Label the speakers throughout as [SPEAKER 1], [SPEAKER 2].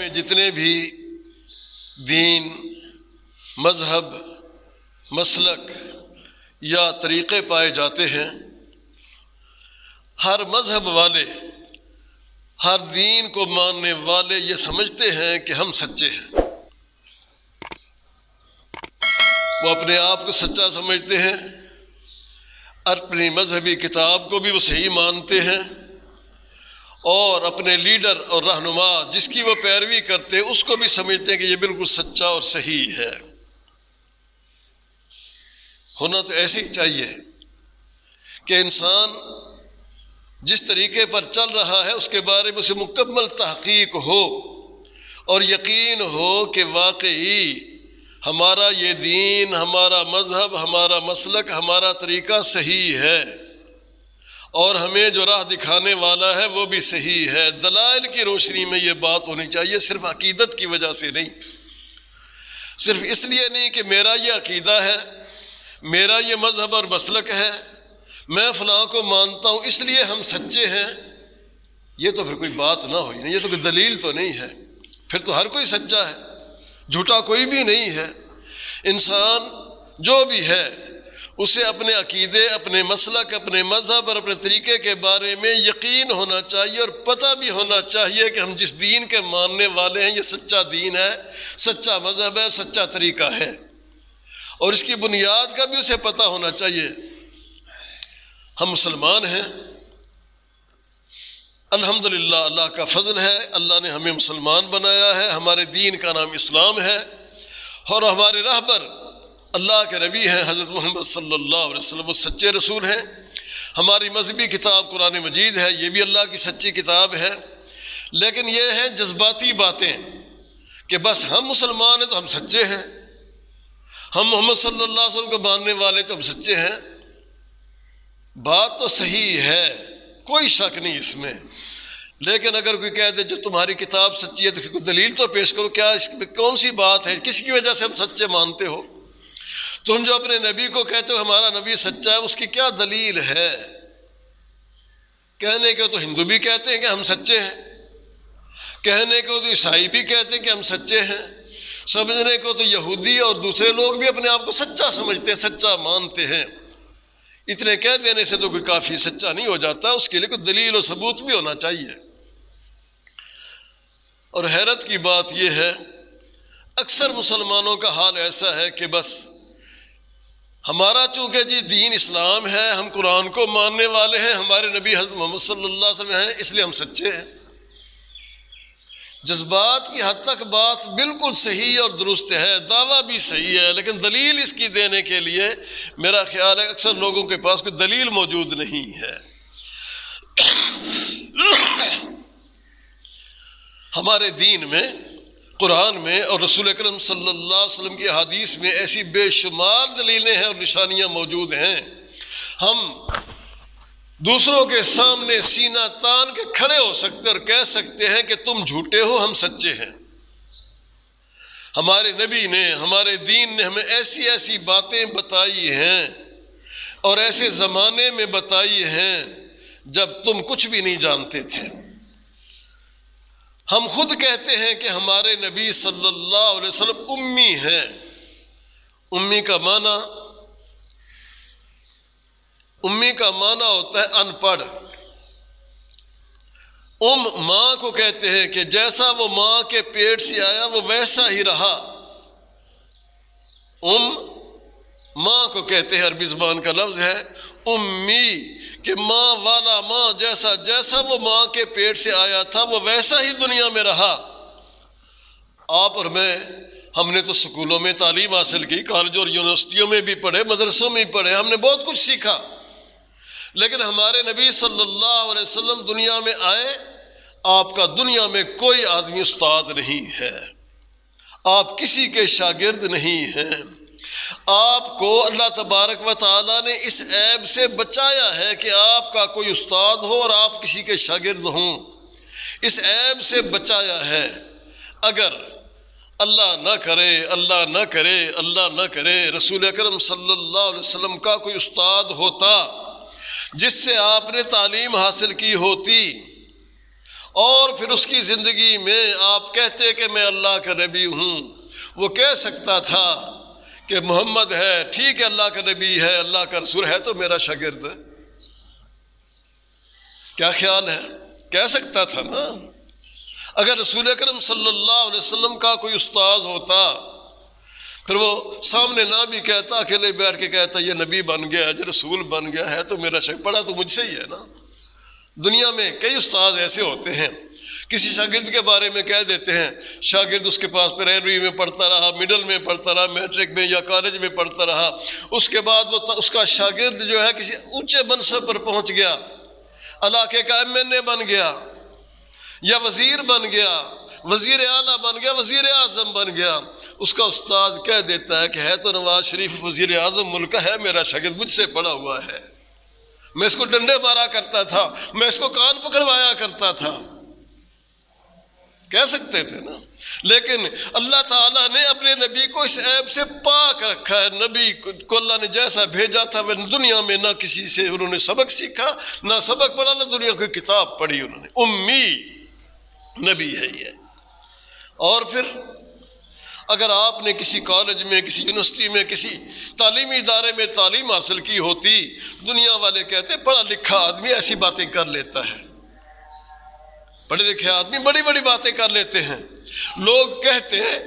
[SPEAKER 1] میں جتنے بھی دین، مذہب، مسلک یا طریقے پائے جاتے ہیں، ہر مذہب والے، ہر دین کو ماننے والے یہ سمجھتے ہیں کہ ہم سچے ہیں۔ وہ اپنے آپ کو سچا سمجھتے ہیں، اپنی مذہبی کتاب کو بھی وہ صحیح مانتے ہیں، اور اپنے لیڈر اور رہنما جس کی وہ پیروی کرتے ہیں اس کو بھی سمجھتے ہیں کہ یہ بالکل سچا اور صحیح ہے۔ ہونا تو ایسے ہی چاہیے کہ انسان جس طریقے پر چل رہا ہے اس کے بارے میں اسے مکمل تحقیق ہو اور یقین ہو کہ واقعی ہمارا یہ دین، ہمارا مذہب، ہمارا مسلک، ہمارا طریقہ صحیح ہے، اور ہمیں جو راہ دکھانے والا ہے وہ بھی صحیح ہے۔ دلائل کی روشنی میں یہ بات ہونی چاہیے، صرف عقیدت کی وجہ سے نہیں، صرف اس لیے نہیں کہ میرا یہ عقیدہ ہے، میرا یہ مذہب اور مسلک ہے، میں فلاں کو مانتا ہوں اس لیے ہم سچے ہیں۔ یہ تو پھر کوئی بات نہ ہوئی نہیں، یہ تو کوئی دلیل تو نہیں ہے، پھر تو ہر کوئی سچا ہے، جھوٹا کوئی بھی نہیں ہے۔ انسان جو بھی ہے اسے اپنے عقیدے، اپنے مسلک، اپنے مذہب اور اپنے طریقے کے بارے میں یقین ہونا چاہیے، اور پتہ بھی ہونا چاہیے کہ ہم جس دین کے ماننے والے ہیں یہ سچا دین ہے، سچا مذہب ہے، سچا طریقہ ہے، اور اس کی بنیاد کا بھی اسے پتہ ہونا چاہیے۔ ہم مسلمان ہیں، الحمدللہ اللہ کا فضل ہے، اللہ نے ہمیں مسلمان بنایا ہے، ہمارے دین کا نام اسلام ہے، اور ہمارے رہبر اللہ کے نبی ہیں حضرت محمد صلی اللہ علیہ وسلم، وہ سچے رسول ہیں۔ ہماری مذہبی کتاب قرآن مجید ہے، یہ بھی اللہ کی سچی کتاب ہے، لیکن یہ ہیں جذباتی باتیں کہ بس ہم مسلمان ہیں تو ہم سچے ہیں، ہم محمد صلی اللہ علیہ وسلم کو ماننے والے تو ہم سچے ہیں۔ بات تو صحیح ہے، کوئی شک نہیں اس میں، لیکن اگر کوئی کہہ دے جو تمہاری کتاب سچی ہے تو کوئی دلیل تو پیش کرو، کیا اس میں کون سی بات ہے، کس کی وجہ سے ہم سچے مانتے ہو؟ تم جو اپنے نبی کو کہتے ہو ہمارا نبی سچا ہے، اس کی کیا دلیل ہے؟ کہنے کو تو ہندو بھی کہتے ہیں کہ ہم سچے ہیں، کہنے کو تو عیسائی بھی کہتے ہیں کہ ہم سچے ہیں، سمجھنے کو تو یہودی اور دوسرے لوگ بھی اپنے آپ کو سچا سمجھتے ہیں، سچا مانتے ہیں۔ اتنے کہہ دینے سے تو کوئی کافی سچا نہیں ہو جاتا، اس کے لیے کوئی دلیل و ثبوت بھی ہونا چاہیے۔ اور حیرت کی بات یہ ہے، اکثر مسلمانوں کا حال ایسا ہے کہ بس ہمارا چونکہ جی دین اسلام ہے، ہم قرآن کو ماننے والے ہیں، ہمارے نبی حضرت محمد صلی اللہ علیہ وسلم ہیں، اس لیے ہم سچے ہیں۔ جذبات کی حد تک بات بالکل صحیح اور درست ہے، دعویٰ بھی صحیح ہے، لیکن دلیل اس کی دینے کے لیے میرا خیال ہے اکثر لوگوں کے پاس کوئی دلیل موجود نہیں ہے۔ ہمارے دین میں، قرآن میں اور رسول اکرم صلی اللہ علیہ وسلم کی احادیث میں ایسی بے شمار دلیلیں ہیں اور نشانیاں موجود ہیں، ہم دوسروں کے سامنے سینہ تان کے کھڑے ہو سکتے اور کہہ سکتے ہیں کہ تم جھوٹے ہو، ہم سچے ہیں۔ ہمارے نبی نے، ہمارے دین نے ہمیں ایسی ایسی باتیں بتائی ہیں اور ایسے زمانے میں بتائی ہیں جب تم کچھ بھی نہیں جانتے تھے۔ ہم خود کہتے ہیں کہ ہمارے نبی صلی اللہ علیہ وسلم امی ہیں۔ امی کا معنی ہوتا ہے ان پڑھ۔ ماں کو کہتے ہیں کہ جیسا وہ ماں کے پیٹ سے آیا وہ ویسا ہی رہا۔ ماں کو کہتے ہیں، عربی زبان کا لفظ ہے امی، کہ ماں والا ماں، جیسا وہ ماں کے پیٹ سے آیا تھا وہ ویسا ہی دنیا میں رہا۔ آپ اور میں، ہم نے تو سکولوں میں تعلیم حاصل کی، کالجوں اور یونیورسٹیوں میں بھی پڑھے، مدرسوں میں بھی پڑھے، ہم نے بہت کچھ سیکھا، لیکن ہمارے نبی صلی اللہ علیہ وسلم دنیا میں آئے، آپ کا دنیا میں کوئی آدمی استاد نہیں ہے، آپ کسی کے شاگرد نہیں ہیں۔ آپ کو اللہ تبارک و تعالیٰ نے اس عیب سے بچایا ہے کہ آپ کا کوئی استاد ہو اور آپ کسی کے شاگرد ہوں، اس عیب سے بچایا ہے۔ اگر اللہ نہ کرے رسول اکرم صلی اللہ علیہ وسلم کا کوئی استاد ہوتا جس سے آپ نے تعلیم حاصل کی ہوتی اور پھر اس کی زندگی میں آپ کہتے کہ میں اللہ کا نبی ہوں، وہ کہہ سکتا تھا کہ محمد ہے، ٹھیک ہے اللہ کا نبی ہے، اللہ کا رسول ہے تو میرا شاگرد ہے. کیا خیال ہے؟ کہہ سکتا تھا نا. اگر رسول اکرم صلی اللہ علیہ وسلم کا کوئی استاذ ہوتا پھر وہ سامنے نہ بھی کہتا، اکیلے بیٹھ کے کہتا یہ نبی بن گیا ہے، رسول بن گیا ہے تو میرا شک پڑا تو مجھ سے ہی ہے نا. دنیا میں کئی استاذ ایسے ہوتے ہیں، کسی شاگرد کے بارے میں کہہ دیتے ہیں شاگرد اس کے پاس پرائمری میں پڑھتا رہا، مڈل میں پڑھتا رہا، میٹرک میں یا کالج میں پڑھتا رہا، اس کے بعد وہ اس کا شاگرد جو ہے کسی اونچے منصب پر پہنچ گیا، علاقے کا MNA بن گیا یا وزیر بن گیا، وزیر اعلیٰ بن گیا، وزیر اعظم بن گیا. اس کا استاد کہہ دیتا ہے کہ ہے تو نواز شریف وزیر اعظم ملک کا ہے، میرا شاگرد مجھ سے پڑھا ہوا ہے، میں اس کو ڈنڈے مارا کرتا تھا، میں اس کو کان پکڑوایا کرتا تھا. کہہ سکتے تھے نا. لیکن اللہ تعالیٰ نے اپنے نبی کو اس عیب سے پاک رکھا ہے. نبی کو اللہ نے جیسا بھیجا تھا وہ دنیا میں نہ کسی سے انہوں نے سبق سیکھا، نہ سبق پڑھا، نہ دنیا کی کتاب پڑھی انہوں نے. امی نبی ہے یہ. اور پھر اگر آپ نے کسی کالج میں، کسی یونیورسٹی میں، کسی تعلیمی ادارے میں تعلیم حاصل کی ہوتی، دنیا والے کہتے پڑھا لکھا آدمی ایسی باتیں کر لیتا ہے. پڑھے لکھے آدمی بڑی بڑی باتیں کر لیتے ہیں. لوگ کہتے ہیں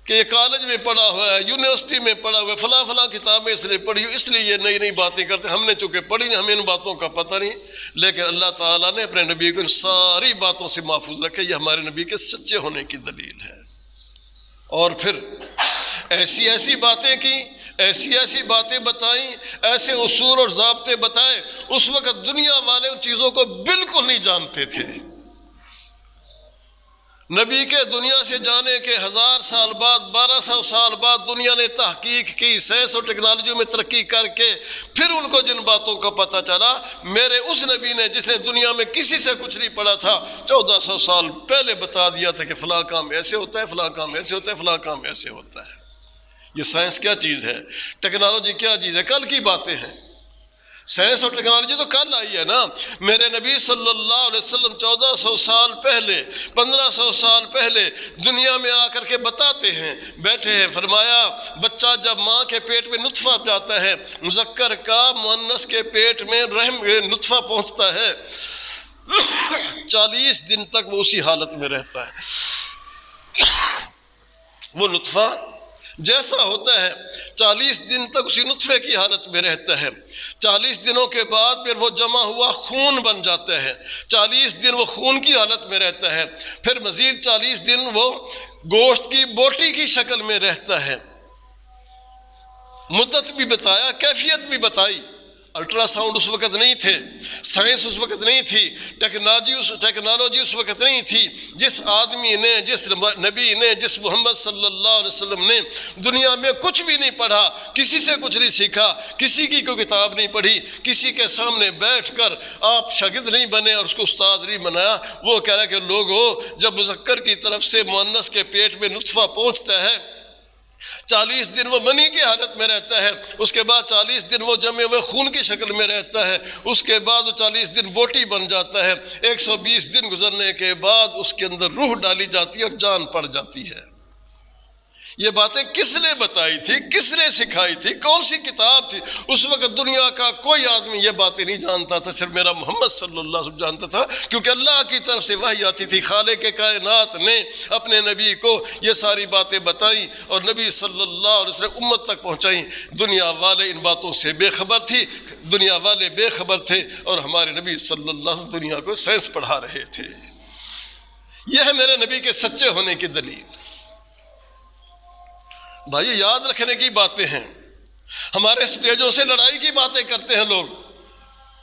[SPEAKER 1] کہ یہ کالج میں پڑھا ہوا ہے، یونیورسٹی میں پڑھا ہوا ہے، فلاں فلاں کتابیں اس نے پڑھی، اس لیے یہ نئی نئی باتیں کرتے. ہم نے چونکہ پڑھی نہیں، ہمیں ان باتوں کا پتہ نہیں. لیکن اللہ تعالیٰ نے اپنے نبی کو ان ساری باتوں سے محفوظ رکھے. یہ ہمارے نبی کے سچے ہونے کی دلیل ہے. اور پھر ایسی ایسی باتیں کی، ایسی ایسی باتیں بتائیں، ایسے اصول اور ضابطے بتائے. اس وقت دنیا والے ان چیزوں کو بالکل نہیں جانتے تھے. نبی کے دنیا سے جانے کے 1000 سال بعد، 1200 سال بعد دنیا نے تحقیق کی، سائنس اور ٹیکنالوجی میں ترقی کر کے پھر ان کو جن باتوں کا پتہ چلا، میرے اس نبی نے جس نے دنیا میں کسی سے کچھ نہیں پڑھا تھا 1400 سال پہلے بتا دیا تھا کہ فلاں کام ایسے ہوتا ہے، فلاں کام ایسے ہوتا ہے، فلاں کام ایسے ہوتا ہے. یہ سائنس کیا چیز ہے، ٹیکنالوجی کیا چیز ہے، کل کی باتیں ہیں. سائنس اور ٹیکنالوجی تو کل آئی ہے نا. میرے نبی صلی اللہ علیہ وسلم 1400 سال پہلے، 1500 سال پہلے دنیا میں آ کر کے بتاتے ہیں، بیٹھے ہیں. فرمایا بچہ جب ماں کے پیٹ میں نطفہ جاتا ہے، مذکر کا مؤنث کے پیٹ میں رحم نطفہ پہنچتا ہے، 40 دن تک وہ اسی حالت میں رہتا ہے. وہ نطفہ جیسا ہوتا ہے 40 دن تک اسی نطفے کی حالت میں رہتا ہے. 40 دنوں کے بعد پھر وہ جمع ہوا خون بن جاتا ہے. 40 دن وہ خون کی حالت میں رہتا ہے. پھر مزید 40 دن وہ گوشت کی بوٹی کی شکل میں رہتا ہے. مدت بھی بتایا، کیفیت بھی بتائی. الٹرا ساؤنڈ اس وقت نہیں تھے، سائنس اس وقت نہیں تھی، ٹیکنالوجی اس وقت نہیں تھی. جس آدمی نے، جس نبی نے، جس محمد صلی اللہ علیہ وسلم نے دنیا میں کچھ بھی نہیں پڑھا، کسی سے کچھ نہیں سیکھا، کسی کی کوئی کتاب نہیں پڑھی، کسی کے سامنے بیٹھ کر آپ شاگرد نہیں بنے اور اس کو استاد نہیں بنایا، وہ کہہ رہا ہے کہ لوگوں جب مذکر کی طرف سے مؤنث کے پیٹ میں نطفہ پہنچتا ہے، 40 دن وہ منی کی حالت میں رہتا ہے، اس کے بعد 40 دن وہ جمے ہوئے خون کی شکل میں رہتا ہے، اس کے بعد 40 دن بوٹی بن جاتا ہے. 120 دن گزرنے کے بعد اس کے اندر روح ڈالی جاتی ہے اور جان پڑ جاتی ہے. یہ باتیں کس نے بتائی تھی، کس نے سکھائی تھی، کون سی کتاب تھی؟ اس وقت دنیا کا کوئی آدمی یہ باتیں نہیں جانتا تھا، صرف میرا محمد صلی اللہ علیہ وسلم جانتا تھا، کیونکہ اللہ کی طرف سے وحی آتی تھی. خالق کائنات نے اپنے نبی کو یہ ساری باتیں بتائیں اور نبی صلی اللہ علیہ وسلم امت تک پہنچائیں. دنیا والے ان باتوں سے بے خبر تھی، دنیا والے بے خبر تھے، اور ہمارے نبی صلی اللہ علیہ وسلم دنیا کو سائنس پڑھا رہے تھے. یہ ہے میرے نبی کے سچے ہونے کی دلیل. بھائی یاد رکھنے کی باتیں ہیں. ہمارے اسٹیجوں سے لڑائی کی باتیں کرتے ہیں لوگ،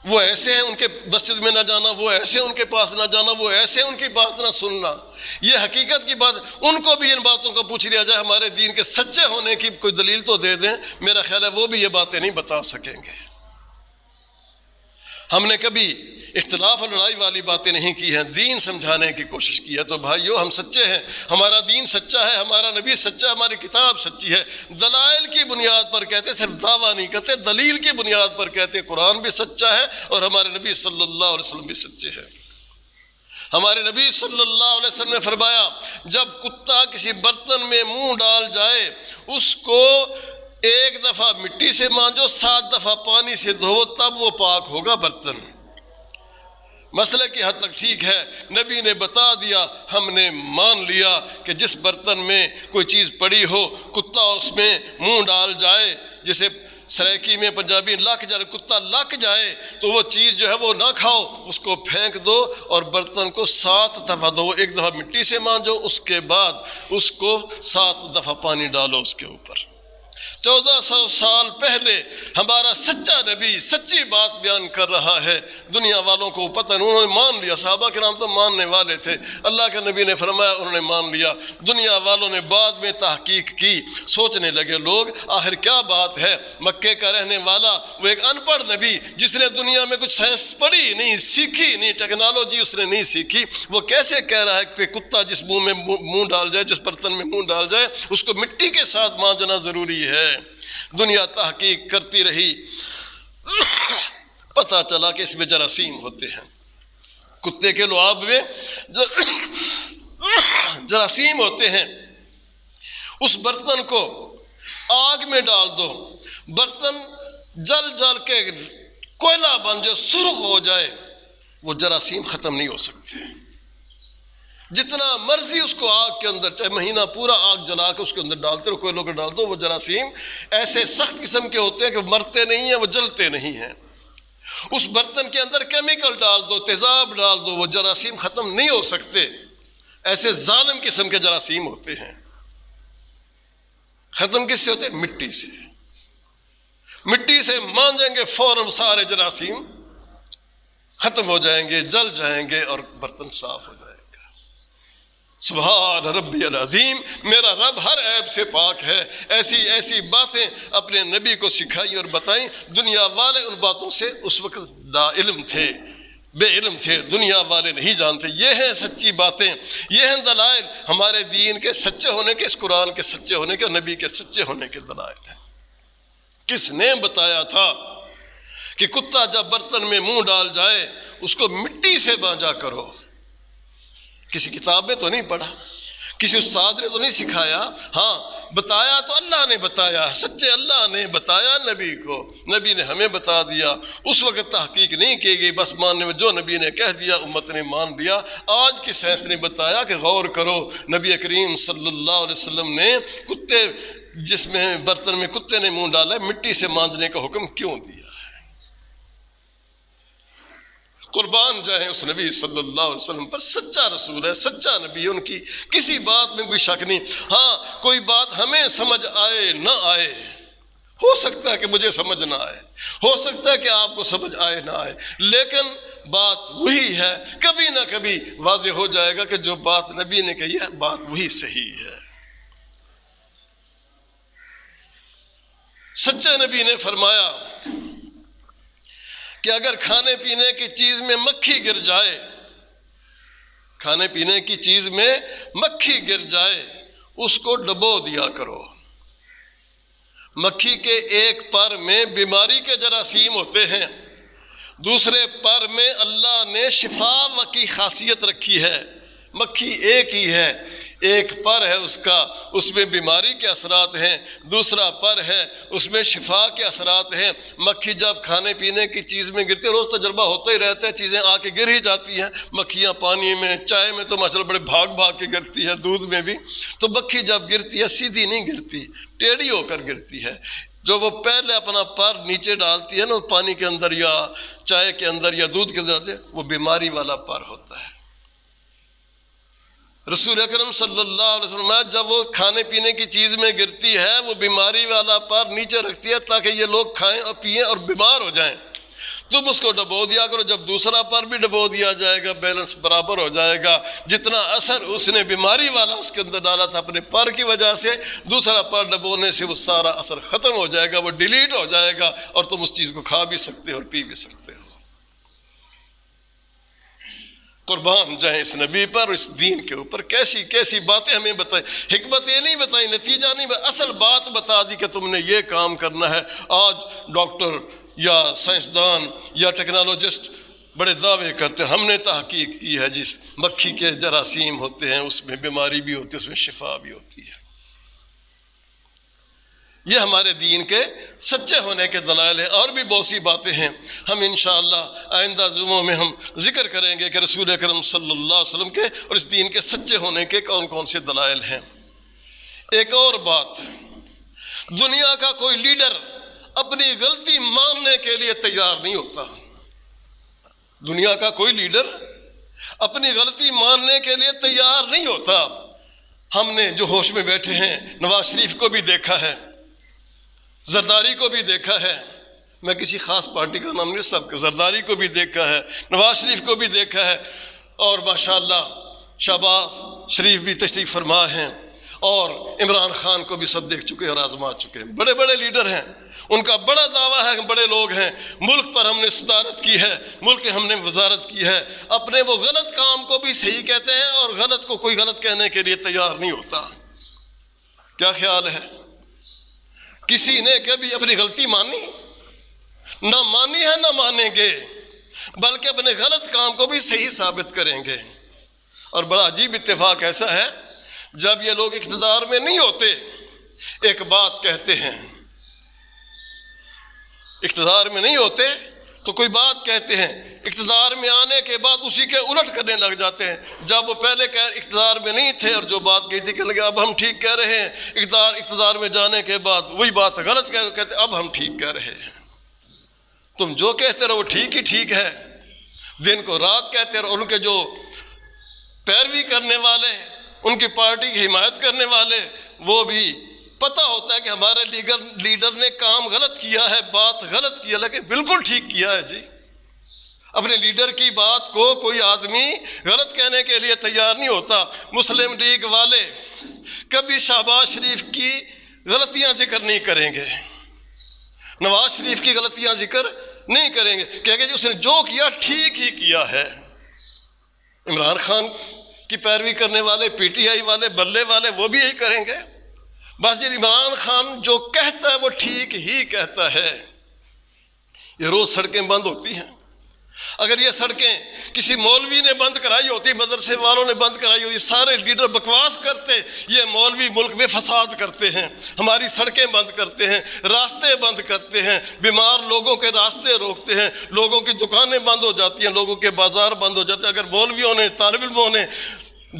[SPEAKER 1] وہ ایسے ہیں ان کے مسجد میں نہ جانا، وہ ایسے ان کے پاس نہ جانا، وہ ایسے ان کی بات نہ سننا. یہ حقیقت کی بات، ان کو بھی ان باتوں کا پوچھ لیا جائے ہمارے دین کے سچے ہونے کی کوئی دلیل تو دے دیں. میرا خیال ہے وہ بھی یہ باتیں نہیں بتا سکیں گے. ہم نے کبھی اختلاف اور لڑائی والی باتیں نہیں کی ہیں، دین سمجھانے کی کوشش کی ہے. تو بھائیو ہم سچے ہیں، ہمارا دین سچا ہے، ہمارا نبی سچا ہے، ہماری کتاب سچی ہے. دلائل کی بنیاد پر کہتے، صرف دعویٰ نہیں کرتے، دلیل کی بنیاد پر کہتے. قرآن بھی سچا ہے اور ہمارے نبی صلی اللہ علیہ وسلم بھی سچے ہیں. ہمارے نبی صلی اللہ علیہ وسلم نے فرمایا جب کتا کسی برتن میں منہ ڈال جائے اس کو ایک دفعہ مٹی سے مانجو، 7 دفعہ پانی سے دھو، تب وہ پاک ہوگا برتن۔ مسئلہ کی حد تک ٹھیک ہے، نبی نے بتا دیا، ہم نے مان لیا کہ جس برتن میں کوئی چیز پڑی ہو، کتا اس میں منہ ڈال جائے، جسے سریکی میں پنجابی لک جائے، کتا لک جائے تو وہ چیز جو ہے وہ نہ کھاؤ، اس کو پھینک دو اور برتن کو 7 دفعہ دھو، ایک دفعہ مٹی سے مانجو، اس کے بعد اس کو 7 دفعہ پانی ڈالو اس کے اوپر۔ 1400 سال پہلے ہمارا سچا نبی سچی بات بیان کر رہا ہے، دنیا والوں کو پتہ نہیں، انہوں نے مان لیا، صحابہ کرام تو ماننے والے تھے، اللہ کے نبی نے فرمایا انہوں نے مان لیا، دنیا والوں نے بعد میں تحقیق کی، سوچنے لگے لوگ آخر کیا بات ہے، مکے کا رہنے والا وہ ایک ان پڑھ نبی جس نے دنیا میں کچھ سائنس پڑھی نہیں، سیکھی نہیں، ٹیکنالوجی اس نے نہیں سیکھی، وہ کیسے کہہ رہا ہے کہ کتا جس منہ میں منہ ڈال جائے، جس برتن میں منہ ڈال جائے اس کو مٹی کے ساتھ مانجنا ضروری ہے۔ دنیا تحقیق کرتی رہی، پتہ چلا کہ اس میں جراثیم ہوتے ہیں، کتے کے لعاب میں جراثیم ہوتے ہیں۔ اس برتن کو آگ میں ڈال دو، برتن جل جل کے کوئلہ بن جائے، سرخ ہو جائے، وہ جراثیم ختم نہیں ہو سکتے، جتنا مرضی اس کو آگ کے اندر، چاہے مہینہ پورا آگ جلا کے اس کے اندر ڈالتے رہو، کوئلوں کو ڈال دو، وہ جراثیم ایسے سخت قسم کے ہوتے ہیں کہ مرتے نہیں ہیں، وہ جلتے نہیں ہیں۔ اس برتن کے اندر کیمیکل ڈال دو، تیزاب ڈال دو، وہ جراثیم ختم نہیں ہو سکتے، ایسے ظالم قسم کے جراثیم ہوتے ہیں۔ ختم کس سے ہوتے ہیں؟ مٹی سے۔ مٹی سے مانجیں گے فوراً سارے جراثیم ختم ہو جائیں گے، جل جائیں گے اور برتن صاف ہو جائے گا۔ سبحان ربی العظیم، میرا رب ہر عیب سے پاک ہے۔ ایسی ایسی باتیں اپنے نبی کو سکھائی اور بتائیں، دنیا والے ان باتوں سے اس وقت لا علم تھے، بے علم تھے، دنیا والے نہیں جانتے۔ یہ ہیں سچی باتیں، یہ ہیں دلائل ہمارے دین کے سچے ہونے کے، اس قرآن کے سچے ہونے کے، نبی کے سچے ہونے کے دلائل ہیں۔ کس نے بتایا تھا کہ کتا جب برتن میں منہ ڈال جائے اس کو مٹی سے مانجا کرو؟ کسی کتاب میں تو نہیں پڑھا، کسی استاد نے تو نہیں سکھایا، ہاں بتایا تو اللہ نے بتایا، سچے اللہ نے بتایا نبی کو، نبی نے ہمیں بتا دیا۔ اس وقت تحقیق نہیں کی گئی، بس ماننے میں جو نبی نے کہہ دیا امت نے مان لیا۔ آج کی سائنس نے بتایا کہ غور کرو، نبی کریم صلی اللہ علیہ وسلم نے کتے جس میں برتن میں کتے نے منہ ڈالا ہے مٹی سے مانجنے کا حکم کیوں دیا ہے؟ قربان جائیں اس نبی صلی اللہ علیہ وسلم پر، سچا رسول ہے، سچا نبی ہے، ان کی کسی بات میں کوئی شک نہیں۔ ہاں کوئی بات ہمیں سمجھ آئے نہ آئے، ہو سکتا ہے کہ مجھے سمجھ نہ آئے، ہو سکتا ہے کہ آپ کو سمجھ آئے نہ آئے، لیکن بات وہی ہے، کبھی نہ کبھی واضح ہو جائے گا کہ جو بات نبی نے کہی ہے بات وہی صحیح ہے۔ سچے نبی نے فرمایا کہ اگر کھانے پینے کی چیز میں مکھی گر جائے، کھانے پینے کی چیز میں مکھی گر جائے اس کو ڈبو دیا کرو۔ مکھی کے ایک پر میں بیماری کے جراثیم ہوتے ہیں، دوسرے پر میں اللہ نے شفا کی خاصیت رکھی ہے۔ مکھی ایک ہی ہے، ایک پر ہے اس کا، اس میں بیماری کے اثرات ہیں، دوسرا پر ہے اس میں شفا کے اثرات ہیں۔ مکھی جب کھانے پینے کی چیز میں گرتی ہے، روز تجربہ ہوتا ہی رہتا ہے، چیزیں آ کے گر ہی جاتی ہیں، مکھیاں پانی میں، چائے میں تو ماشاءاللہ بڑے بھاگ بھاگ کے گرتی ہے، دودھ میں بھی۔ تو مکھی جب گرتی ہے سیدھی نہیں گرتی، ٹیڑھی ہو کر گرتی ہے۔ جو وہ پہلے اپنا پر نیچے ڈالتی ہے نا پانی کے اندر یا چائے کے اندر یا دودھ کے اندر، وہ بیماری والا پر ہوتا ہے۔ رسول اکرم صلی اللہ علیہ وسلم جب وہ کھانے پینے کی چیز میں گرتی ہے وہ بیماری والا پر نیچے رکھتی ہے تاکہ یہ لوگ کھائیں اور پئیں اور بیمار ہو جائیں، تم اس کو ڈبو دیا کرو۔ جب دوسرا پر بھی ڈبو دیا جائے گا بیلنس برابر ہو جائے گا، جتنا اثر اس نے بیماری والا اس کے اندر ڈالا تھا اپنے پر کی وجہ سے، دوسرا پر ڈبونے سے وہ سارا اثر ختم ہو جائے گا، وہ ڈیلیٹ ہو جائے گا اور تم اس چیز کو کھا بھی سکتے ہو اور پی بھی سکتے ہو۔ قربان جائیں اس نبی پر، اس دین کے اوپر کیسی کیسی باتیں ہمیں بتائیں، حکمت یہ نہیں بتائی، نتیجہ نہیں بتائی، اصل بات بتا دی کہ تم نے یہ کام کرنا ہے۔ آج ڈاکٹر یا سائنسدان یا ٹیکنالوجسٹ بڑے دعوے کرتے ہیں ہم نے تحقیق کی ہے، جس مکھی کے جراثیم ہوتے ہیں اس میں بیماری بھی ہوتی ہے، اس میں شفا بھی ہوتی ہے۔ یہ ہمارے دین کے سچے ہونے کے دلائل ہیں، اور بھی بہت سی باتیں ہیں، ہم انشاءاللہ آئندہ جمعوں میں ہم ذکر کریں گے کہ رسول اکرم صلی اللہ علیہ وسلم کے اور اس دین کے سچے ہونے کے کون کون سے دلائل ہیں۔ ایک اور بات، دنیا کا کوئی لیڈر اپنی غلطی ماننے کے لیے تیار نہیں ہوتا۔ دنیا کا کوئی لیڈر اپنی غلطی ماننے کے لیے تیار نہیں ہوتا۔ ہم نے جو ہوش میں بیٹھے ہیں نواز شریف کو بھی دیکھا ہے، زرداری کو بھی دیکھا ہے، میں کسی خاص پارٹی کا نام نہیں، سب زرداری کو بھی دیکھا ہے، نواز شریف کو بھی دیکھا ہے، اور ماشاءاللہ شہباز شریف بھی تشریف فرما ہیں، اور عمران خان کو بھی سب دیکھ چکے اور آزما چکے ہیں۔ بڑے بڑے لیڈر ہیں، ان کا بڑا دعویٰ ہے کہ بڑے لوگ ہیں، ملک پر ہم نے صدارت کی ہے، ملک ہم نے وزارت کی ہے، اپنے وہ غلط کام کو بھی صحیح کہتے ہیں اور غلط کو کوئی غلط کہنے کے لیے تیار نہیں ہوتا۔ کیا خیال ہے؟ کسی نے کبھی اپنی غلطی مانی؟ نہ مانی ہے، نہ مانیں گے، بلکہ اپنے غلط کام کو بھی صحیح ثابت کریں گے۔ اور بڑا عجیب اتفاق ایسا ہے، جب یہ لوگ اقتدار میں نہیں ہوتے ایک بات کہتے ہیں، اقتدار میں نہیں ہوتے تو کوئی بات کہتے ہیں، اقتدار میں آنے کے بعد اسی کے الٹ کرنے لگ جاتے ہیں۔ جب وہ پہلے اقتدار میں نہیں تھے اور جو بات کہی تھی کہ لگے اب ہم ٹھیک کہہ رہے ہیں، اقتدار میں جانے کے بعد وہی بات غلط کہتے اب ہم ٹھیک کہہ رہے ہیں۔ تم جو کہتے رہو وہ ٹھیک ہی ٹھیک ہے، دن کو رات کہتے رہو۔ ان کے جو پیروی کرنے والے، ان کی پارٹی کی حمایت کرنے والے، وہ بھی پتہ ہوتا ہے کہ ہمارے لیڈر نے کام غلط کیا ہے، بات غلط کیا، لیکن بالکل ٹھیک کیا ہے جی۔ اپنے لیڈر کی بات کو کوئی آدمی غلط کہنے کے لیے تیار نہیں ہوتا۔ مسلم لیگ والے کبھی شہباز شریف کی غلطیاں ذکر نہیں کریں گے، نواز شریف کی غلطیاں ذکر نہیں کریں گے، کہیں گے جی اس نے جو کیا ٹھیک ہی کیا ہے۔ عمران خان کی پیروی کرنے والے، پی ٹی آئی والے، بلے والے، وہ بھی یہی کریں گے، بس جی عمران خان جو کہتا ہے وہ ٹھیک ہی کہتا ہے۔ یہ روز سڑکیں بند ہوتی ہیں، اگر یہ سڑکیں کسی مولوی نے بند کرائی ہوتی، مدرسے والوں نے بند کرائی ہوتی، سارے لیڈر بکواس کرتے، یہ مولوی ملک میں فساد کرتے ہیں، ہماری سڑکیں بند کرتے ہیں، راستے بند کرتے ہیں، بیمار لوگوں کے راستے روکتے ہیں، لوگوں کی دکانیں بند ہو جاتی ہیں، لوگوں کے بازار بند ہو جاتے ہیں۔ اگر مولویوں نے، طالب علموں نے،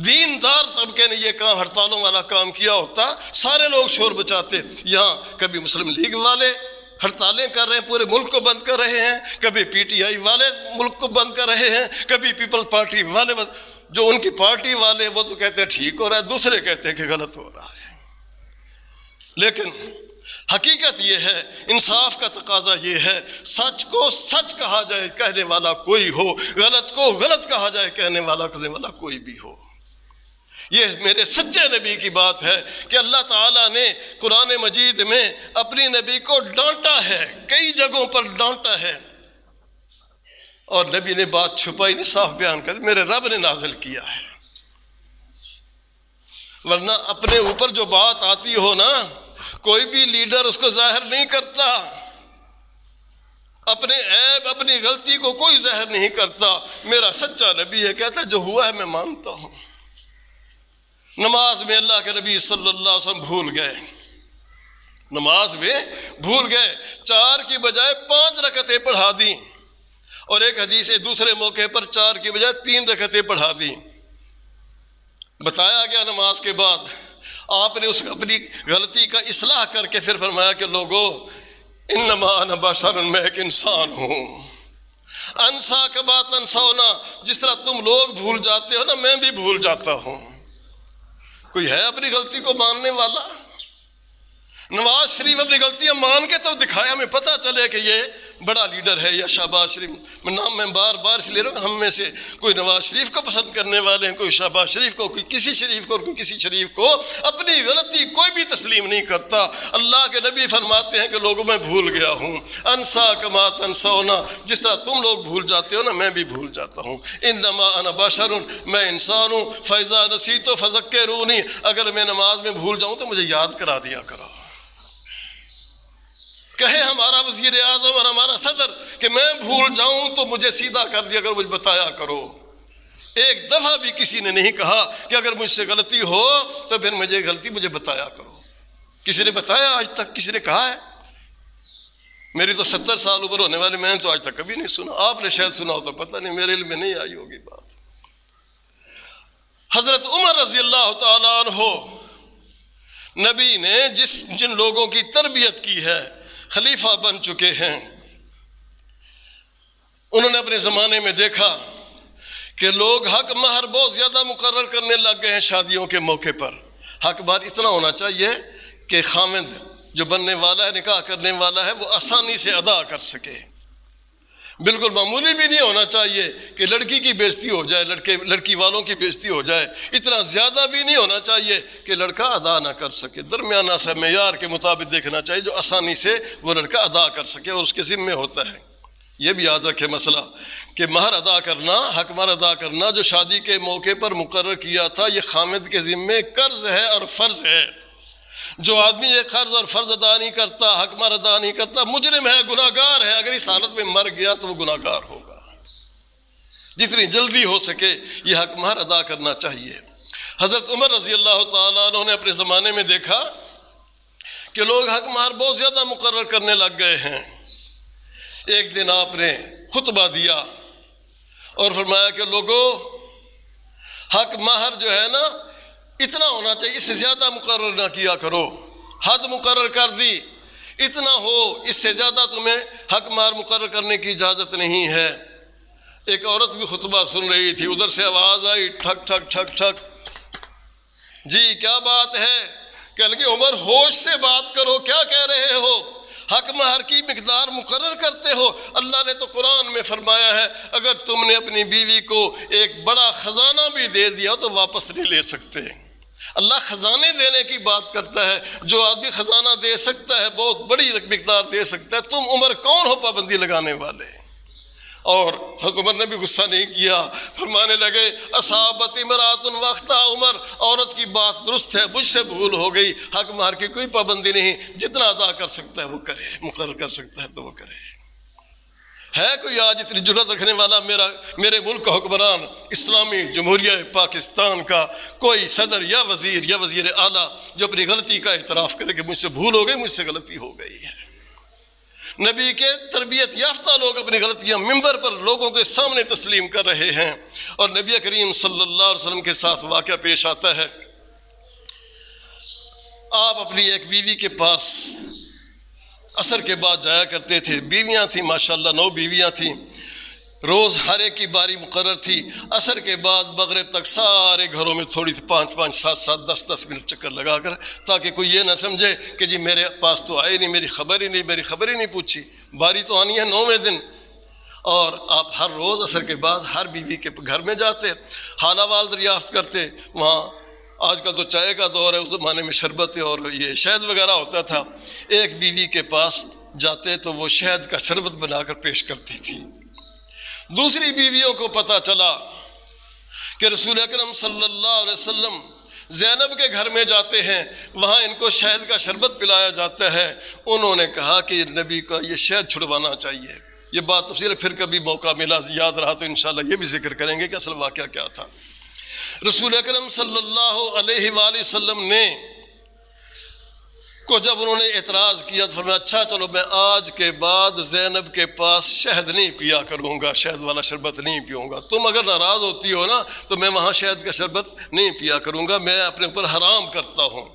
[SPEAKER 1] دیندار طبقے نے یہ کام، ہڑتالوں والا کام کیا ہوتا، سارے لوگ شور بچاتے۔ یہاں کبھی مسلم لیگ والے ہڑتالیں کر رہے ہیں، پورے ملک کو بند کر رہے ہیں، کبھی پی ٹی آئی والے ملک کو بند کر رہے ہیں، کبھی پیپلز پارٹی والے جو ان کی پارٹی والے وہ تو کہتے ہیں ٹھیک ہو رہا ہے، دوسرے کہتے ہیں کہ غلط ہو رہا ہے۔ لیکن حقیقت یہ ہے، انصاف کا تقاضا یہ ہے، سچ کو سچ کہا جائے کہنے والا کوئی ہو، غلط کو غلط کہا جائے کرنے والا کوئی بھی ہو۔ یہ میرے سچے نبی کی بات ہے کہ اللہ تعالیٰ نے قرآن مجید میں اپنی نبی کو ڈانٹا ہے، کئی جگہوں پر ڈانٹا ہے، اور نبی نے بات چھپائی نہیں، صاف بیان کر دی، میرے رب نے نازل کیا ہے۔ ورنہ اپنے اوپر جو بات آتی ہو نا، کوئی بھی لیڈر اس کو ظاہر نہیں کرتا، اپنے عیب، اپنی غلطی کو کوئی ظاہر نہیں کرتا۔ میرا سچا نبی ہے، کہتا ہے جو ہوا ہے میں مانتا ہوں۔ نماز میں اللہ کے نبی صلی اللہ علیہ وسلم بھول گئے، نماز میں بھول گئے، 4 کی بجائے 5 رکعتیں پڑھا دیں، اور ایک حدیث دوسرے موقع پر 4 کی بجائے 3 رکعتیں پڑھا دیں۔ بتایا گیا نماز کے بعد، آپ نے اس اپنی غلطی کا اصلاح کر کے پھر فرمایا کہ لوگو انما انا بشر، میں ایک انسان ہوں، انسا کما تنسونا، جس طرح تم لوگ بھول جاتے ہو نا میں بھی بھول جاتا ہوں۔ کوئی ہے اپنی غلطی کو ماننے والا؟ نواز شریف اپنی غلطیاں مان کے تو دکھایا، ہمیں پتہ چلے کہ یہ بڑا لیڈر ہے، یا شہباز شریف، نام میں بار بار اس لے رہا ہوں، ہم میں سے کوئی نواز شریف کو پسند کرنے والے ہیں، کوئی شہباز شریف کو، کوئی کسی شریف کو، اور کوئی کسی شریف کو، اپنی غلطی کوئی بھی تسلیم نہیں کرتا۔ اللہ کے نبی فرماتے ہیں کہ لوگوں میں بھول گیا ہوں، انسا کما تنسونا، جس طرح تم لوگ بھول جاتے ہو نا میں بھی بھول جاتا ہوں۔ انما انا بشر، میں انسان ہوں، فاذا نسیت فذکرونی، اگر میں نماز میں بھول جاؤں تو مجھے یاد کرا دیا کرو۔ کہے ہمارا وزیر اعظم اور ہمارا صدر کہ میں بھول جاؤں تو مجھے سیدھا کر دیا کرو، مجھے بتایا کرو۔ ایک دفعہ بھی کسی نے نہیں کہا کہ اگر مجھ سے غلطی ہو تو پھر مجھے بتایا کرو۔ کسی نے بتایا آج تک؟ کسی نے کہا ہے؟ میری تو 70 سال اوپر ہونے والے، میں نے تو آج تک کبھی نہیں سنا۔ آپ نے شاید سنا ہو تو پتہ نہیں، میرے علم میں نہیں آئی ہوگی بات۔ حضرت عمر رضی اللہ تعالیٰ عنہ، نبی نے جن لوگوں کی تربیت کی ہے، خلیفہ بن چکے ہیں، انہوں نے اپنے زمانے میں دیکھا کہ لوگ حق مہر بہت زیادہ مقرر کرنے لگ گئے ہیں شادیوں کے موقع پر۔ حق مہر اتنا ہونا چاہیے کہ خامند جو بننے والا ہے، نکاح کرنے والا ہے، وہ آسانی سے ادا کر سکے۔ بالکل معمولی بھی نہیں ہونا چاہیے کہ لڑکی کی بےزتی ہو جائے، لڑکی والوں کی بےزتی ہو جائے۔ اتنا زیادہ بھی نہیں ہونا چاہیے کہ لڑکا ادا نہ کر سکے۔ درمیانہ سا معیار کے مطابق دیکھنا چاہیے جو آسانی سے وہ لڑکا ادا کر سکے اور اس کے ذمے ہوتا ہے۔ یہ بھی یاد رکھے مسئلہ کہ مہر ادا کرنا، حق مہر ادا کرنا جو شادی کے موقع پر مقرر کیا تھا، یہ خامد کے ذمے قرض ہے اور فرض ہے۔ جو آدمی یہ قرض اور فرض ادا نہیں کرتا، حق مہر ادا نہیں کرتا، مجرم ہے، گناہ گار ہے۔ اگر اس حالت میں مر گیا تو وہ گناہ گار ہوگا۔ جتنی جلدی ہو سکے یہ حق مہر ادا کرنا چاہیے۔ حضرت عمر رضی اللہ تعالیٰ عنہ نے اپنے زمانے میں دیکھا کہ لوگ حق مہر بہت زیادہ مقرر کرنے لگ گئے ہیں۔ ایک دن آپ نے خطبہ دیا اور فرمایا کہ لوگوں، حق مہر جو ہے نا اتنا ہونا چاہیے، اس سے زیادہ مقرر نہ کیا کرو۔ حد مقرر کر دی، اتنا ہو، اس سے زیادہ تمہیں حق مہر مقرر کرنے کی اجازت نہیں ہے۔ ایک عورت بھی خطبہ سن رہی تھی، ادھر سے آواز آئی، ٹھک ٹھک ٹھک ٹھک، جی کیا بات ہے؟ کہ لگے عمر ہوش سے بات کرو، کیا کہہ رہے ہو؟ حق مہر کی مقدار مقرر کرتے ہو؟ اللہ نے تو قرآن میں فرمایا ہے اگر تم نے اپنی بیوی کو ایک بڑا خزانہ بھی دے دیا تو واپس نہیں لے سکتے۔ اللہ خزانے دینے کی بات کرتا ہے، جو آدمی خزانہ دے سکتا ہے، بہت بڑی مقدار دے سکتا ہے، تم عمر کون ہو پابندی لگانے والے؟ اور حضرت عمر نے بھی غصہ نہیں کیا، فرمانے لگے اصابت امرأۃ واخطأ عمر، عورت کی بات درست ہے، مجھ سے بھول ہو گئی، حق مہر کی کوئی پابندی نہیں، جتنا ادا کر سکتا ہے وہ کرے، مقرر کر سکتا ہے تو وہ کرے۔ ہے کوئی آج اتنی جرأت رکھنے والا میرے ملک کا حکمران، اسلامی جمہوریہ پاکستان کا کوئی صدر یا وزیر اعلیٰ جو اپنی غلطی کا اعتراف کرے کہ مجھ سے بھول ہو گئی، مجھ سے غلطی ہو گئی ہے؟ نبی کے تربیت یافتہ لوگ اپنی غلطیاں ممبر پر لوگوں کے سامنے تسلیم کر رہے ہیں۔ اور نبی کریم صلی اللہ علیہ وسلم کے ساتھ واقعہ پیش آتا ہے، آپ اپنی ایک بیوی کے پاس عصر کے بعد جایا کرتے تھے، بیویاں تھیں ماشاءاللہ، 9 بیویاں تھیں، روز ہر ایک کی باری مقرر تھی۔ عصر کے بعد مغرب تک سارے گھروں میں تھوڑی 5-5 7-7 10-10 منٹ چکر لگا کر، تاکہ کوئی یہ نہ سمجھے کہ جی میرے پاس تو آئے نہیں، میری خبر ہی نہیں پوچھی، باری تو آنی ہے 9ویں دن۔ اور آپ ہر روز عصر کے بعد ہر بیوی کے گھر میں جاتے، حال احوال دریافت کرتے۔ وہاں آج کل تو چائے کا دور ہے، اس زمانے میں شربت اور یہ شہد وغیرہ ہوتا تھا۔ ایک بیوی کے پاس جاتے تو وہ شہد کا شربت بنا کر پیش کرتی تھی۔ دوسری بیویوں کو پتہ چلا کہ رسول اکرم صلی اللہ علیہ وسلم زینب کے گھر میں جاتے ہیں، وہاں ان کو شہد کا شربت پلایا جاتا ہے۔ انہوں نے کہا کہ نبی کا یہ شہد چھڑوانا چاہیے۔ یہ بات تفصیل پھر کبھی موقع ملا یاد رہا تو انشاءاللہ یہ بھی ذکر کریں گے کہ اصل واقعہ کیا تھا۔ رسول اکرم صلی اللہ علیہ وآلہ وسلم نے کو جب انہوں نے اعتراض کیا تو فرمایا اچھا چلو میں آج کے بعد زینب کے پاس شہد نہیں پیا کروں گا، شہد والا شربت نہیں پیوں گا۔ تم اگر ناراض ہوتی ہو نا تو میں وہاں شہد کا شربت نہیں پیا کروں گا، میں اپنے اوپر حرام کرتا ہوں۔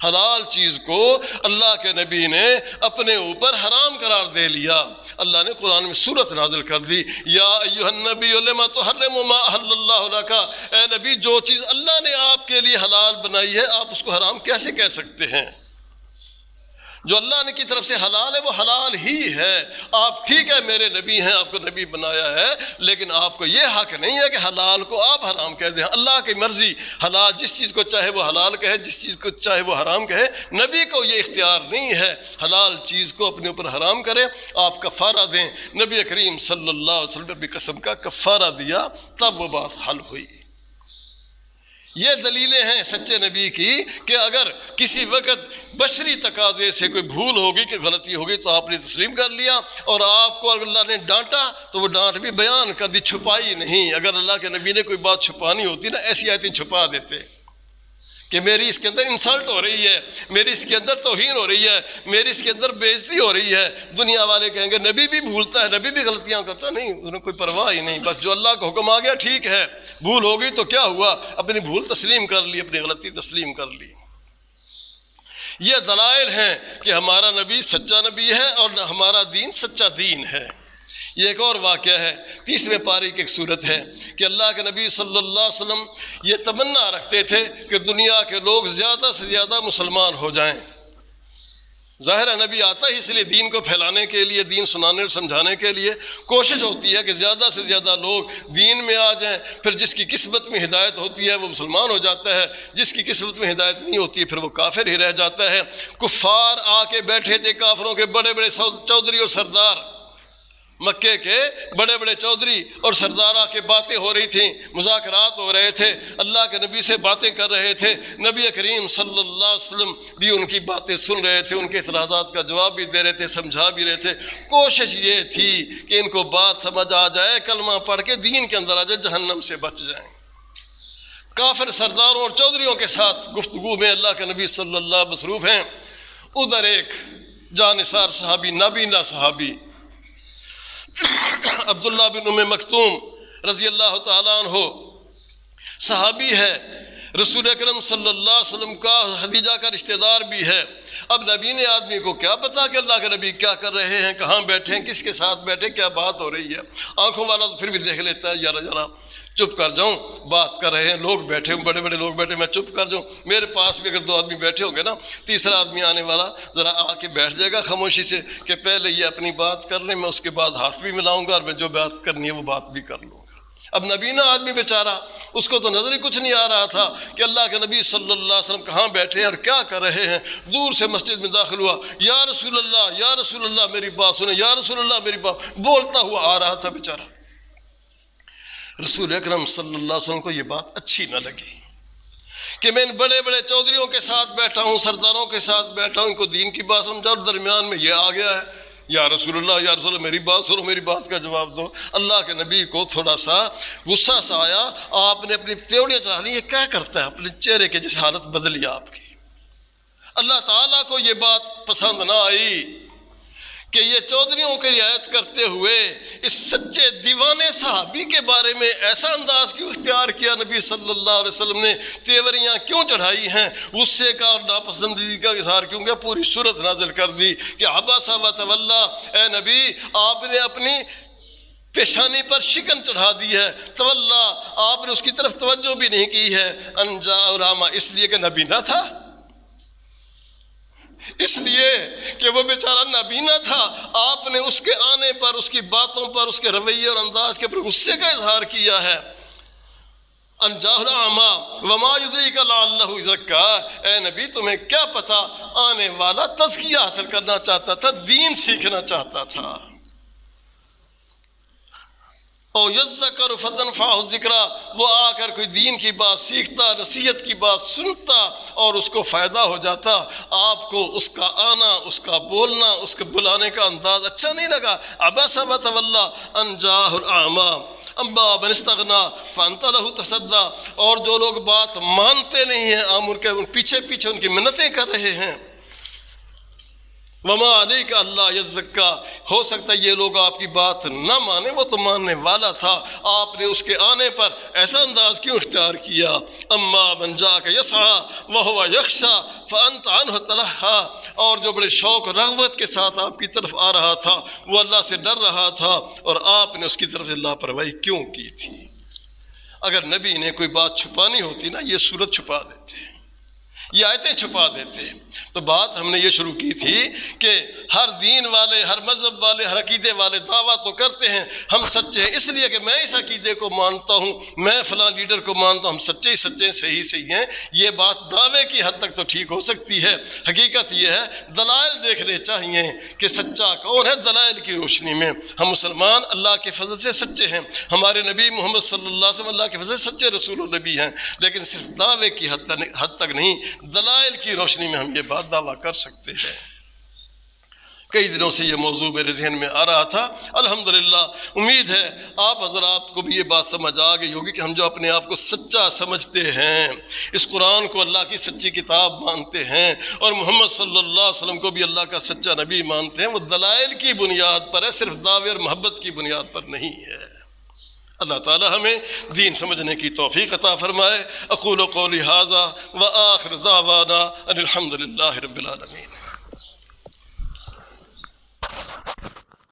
[SPEAKER 1] حلال چیز کو اللہ کے نبی نے اپنے اوپر حرام قرار دے لیا۔ اللہ نے قرآن میں سورت نازل کر دی، یا ایھا النبی لما تحرم ما احل اللہ لک، اے نبی جو چیز اللہ نے آپ کے لیے حلال بنائی ہے آپ اس کو حرام کیسے کہہ سکتے ہیں؟ جو اللہ نے کی طرف سے حلال ہے وہ حلال ہی ہے۔ آپ ٹھیک ہے میرے نبی ہیں، آپ کو نبی بنایا ہے، لیکن آپ کو یہ حق نہیں ہے کہ حلال کو آپ حرام کہہ دیں۔ اللہ کی مرضی، حلال جس چیز کو چاہے وہ حلال کہے، جس چیز کو چاہے وہ حرام کہے۔ نبی کو یہ اختیار نہیں ہے حلال چیز کو اپنے اوپر حرام کرے۔ آپ کفارہ دیں، نبی کریم صلی اللہ علیہ وسلم نے بھی قسم کا کفارہ دیا، تب وہ بات حل ہوئی۔ یہ دلیلیں ہیں سچے نبی کی کہ اگر کسی وقت بشری تقاضے سے کوئی بھول ہوگی کہ غلطی ہوگی تو آپ نے تسلیم کر لیا، اور آپ کو اگر اللہ نے ڈانٹا تو وہ ڈانٹ بھی بیان کر دی، چھپائی نہیں۔ اگر اللہ کے نبی نے کوئی بات چھپانی ہوتی نا، ایسی آیتیں چھپا دیتے کہ میری اس کے اندر انسلٹ ہو رہی ہے، میری اس کے اندر توہین ہو رہی ہے، میری اس کے اندر بےعزتی ہو رہی ہے، دنیا والے کہیں گے نبی بھی بھولتا ہے، نبی بھی غلطیاں کرتا ہے۔ نہیں، انہیں کوئی پرواہ ہی نہیں، بس جو اللہ کا حکم آ گیا ٹھیک ہے، بھول ہوگی تو کیا ہوا، اپنی بھول تسلیم کر لی، اپنی غلطی تسلیم کر لی۔ یہ دلائل ہیں کہ ہمارا نبی سچا نبی ہے اور ہمارا دین سچا دین ہے۔ یہ ایک اور واقعہ ہے، 30ویں پارے کی ایک صورت ہے کہ اللہ کے نبی صلی اللہ علیہ وسلم یہ تمنا رکھتے تھے کہ دنیا کے لوگ زیادہ سے زیادہ مسلمان ہو جائیں۔ ظاہر ہے نبی آتا ہی اس لیے دین کو پھیلانے کے لیے، دین سنانے اور سمجھانے کے لیے کوشش ہوتی ہے کہ زیادہ سے زیادہ لوگ دین میں آ جائیں۔ پھر جس کی قسمت میں ہدایت ہوتی ہے وہ مسلمان ہو جاتا ہے، جس کی قسمت میں ہدایت نہیں ہوتی ہے پھر وہ کافر ہی رہ جاتا ہے۔ کفار آ کے بیٹھے تھے، کافروں کے بڑے بڑے چودھری اور سردار، مکے کے بڑے بڑے چودھری اور سردار آ کے باتیں ہو رہی تھیں، مذاکرات ہو رہے تھے، اللہ کے نبی سے باتیں کر رہے تھے۔ نبی کریم صلی اللہ علیہ وسلم بھی ان کی باتیں سن رہے تھے، ان کے اعتراضات کا جواب بھی دے رہے تھے، سمجھا بھی رہے تھے۔ کوشش یہ تھی کہ ان کو بات سمجھ آ جائے، کلمہ پڑھ کے دین کے اندر آ جائے، جہنم سے بچ جائیں۔ کافر سرداروں اور چودھریوں کے ساتھ گفتگو میں اللہ کے نبی صلی اللہ علیہ وسلم مصروف ہیں۔ ادھر ایک جانثار صحابی، نابینا صحابی عبداللہ بن ام مکتوم رضی اللہ تعالیٰ عنہ صحابی ہے، رسول اکرم صلی اللہ علیہ وسلم کا خدیجہ کا رشتہ دار بھی ہے۔ اب نبی نے آدمی کو کیا پتا کہ اللہ کے نبی کیا کر رہے ہیں، کہاں بیٹھے ہیں، کس کے ساتھ بیٹھے، کیا بات ہو رہی ہے۔ آنکھوں والا تو پھر بھی دیکھ لیتا ہے، ذرا چپ کر جاؤں، بات کر رہے ہیں، لوگ بیٹھے ہوں، بڑے بڑے لوگ بیٹھے، میں چپ کر جاؤں۔ میرے پاس بھی اگر 2 آدمی بیٹھے ہوں گے نا، تیسرا آدمی آنے والا ذرا آ کے بیٹھ جائے گا خاموشی سے کہ پہلے یہ اپنی بات کر لیں، میں اس کے بعد ہاتھ بھی ملاؤں گا اور میں جو بات کرنی ہے وہ بات بھی کر لوں گا۔ اب نبینا آدمی بیچارہ، اس کو تو نظر ہی کچھ نہیں آ رہا تھا کہ اللہ کے نبی صلی اللہ علیہ وسلم کہاں بیٹھے ہیں اور کیا کر رہے ہیں۔ دور سے مسجد میں داخل ہوا، یا رسول اللہ، یا رسول اللہ میری بات سنیں، یا رسول اللہ میری بات، بولتا ہوا آ رہا تھا بیچارہ۔ رسول اکرم صلی اللہ علیہ وسلم کو یہ بات اچھی نہ لگی کہ میں ان بڑے بڑے چودھریوں کے ساتھ بیٹھا ہوں، سرداروں کے ساتھ بیٹھا ہوں، ان کو دین کی بات سمجھا اور درمیان میں یہ آ گیا ہے، یا رسول اللہ، یا رسول اللہ میری بات سنو، میری بات کا جواب دو۔ اللہ کے نبی کو تھوڑا سا غصہ سا آیا، آپ نے اپنی تیوڑیاں چڑھا لی، یہ کیا کرتا ہے، اپنے چہرے کے جیسے حالت بدلی آپ کی۔ اللہ تعالیٰ کو یہ بات پسند نہ آئی کہ یہ چودھریوں کی رعایت کرتے ہوئے اس سچے دیوانے صحابی کے بارے میں ایسا انداز کیوں اختیار کیا نبی صلی اللہ علیہ وسلم نے، تیوریاں کیوں چڑھائی ہیں، غصے کا اور ناپسندیدگی کا اظہار کیوں کیا، پوری صورت نازل کر دی کہ عبس وتولی، اے نبی آپ نے اپنی پیشانی پر شکن چڑھا دی ہے، تولا آپ نے اس کی طرف توجہ بھی نہیں کی ہے، ان جاء العمی، اس لیے کہ نبی نہ تھا، اس لیے کہ وہ بیچارہ نابینا تھا، آپ نے اس کے آنے پر، اس کی باتوں پر، اس کے رویے اور انداز کے پر غصے کا اظہار کیا ہے۔ ان جاء الاعمی وما یدریک لعلہ یزکیٰ، اے نبی تمہیں کیا پتا آنے والا تزکیہ حاصل کرنا چاہتا تھا، دین سیکھنا چاہتا تھا۔ او یذکر فتنفعہ الذکریٰ، وہ آ کر کوئی دین کی بات سیکھتا، نصیحت کی بات سنتا اور اس کو فائدہ ہو جاتا، آپ کو اس کا آنا، اس کا بولنا، اس کے بلانے کا انداز اچھا نہیں لگا۔ عبس وتولی ان جاءہ الاعمی اما من استغنی فانت لہ تصدی، اور جو لوگ بات مانتے نہیں ہیں، آپ ان کے پیچھے پیچھے ان کی منتیں کر رہے ہیں۔ وما علیک اللہ یزکیٰ، ہو سکتا ہے یہ لوگ آپ کی بات نہ مانے، وہ تو ماننے والا تھا، آپ نے اس کے آنے پر ایسا انداز کیوں اختیار کیا۔ اما من جاءک یسعی وہو یخشی فانت عنہ تلہی، اور جو بڑے شوق و رغبت کے ساتھ آپ کی طرف آ رہا تھا، وہ اللہ سے ڈر رہا تھا، اور آپ نے اس کی طرف سے لاپرواہی کیوں کی تھی۔ اگر نبی نے کوئی بات چھپانی ہوتی نا، یہ صورت چھپا دیتے، یہ آیتیں چھپا دیتے ہیں۔ تو بات ہم نے یہ شروع کی تھی کہ ہر دین والے، ہر مذہب والے، ہر عقیدے والے دعویٰ تو کرتے ہیں ہم سچے ہیں، اس لیے کہ میں اس عقیدے کو مانتا ہوں، میں فلاں لیڈر کو مانتا ہوں، ہم سچے ہی سچے، صحیح ہیں۔ یہ بات دعوے کی حد تک تو ٹھیک ہو سکتی ہے، حقیقت یہ ہے دلائل دیکھنے چاہیے کہ سچا کون ہے۔ دلائل کی روشنی میں ہم مسلمان اللہ کے فضل سے سچے ہیں، ہمارے نبی محمد صلی اللہ علیہ وسلم اللہ کے فضل سے سچے رسول و نبی ہیں، لیکن صرف دعوے کی حد تک نہیں، دلائل کی روشنی میں ہم یہ بات دعویٰ کر سکتے ہیں۔ کئی دنوں سے یہ موضوع میرے ذہن میں آ رہا تھا، الحمدللہ امید ہے آپ حضرات کو بھی یہ بات سمجھ آ گئی ہوگی کہ ہم جو اپنے آپ کو سچا سمجھتے ہیں، اس قرآن کو اللہ کی سچی کتاب مانتے ہیں اور محمد صلی اللہ علیہ وسلم کو بھی اللہ کا سچا نبی مانتے ہیں، وہ دلائل کی بنیاد پر ہے، صرف دعوے اور محبت کی بنیاد پر نہیں ہے۔ اللہ تعالی ہمیں دین سمجھنے کی توفیق عطا فرمائے۔ اقول قولی ھذا وآخر دعوانا ان الحمد للہ رب العالمین۔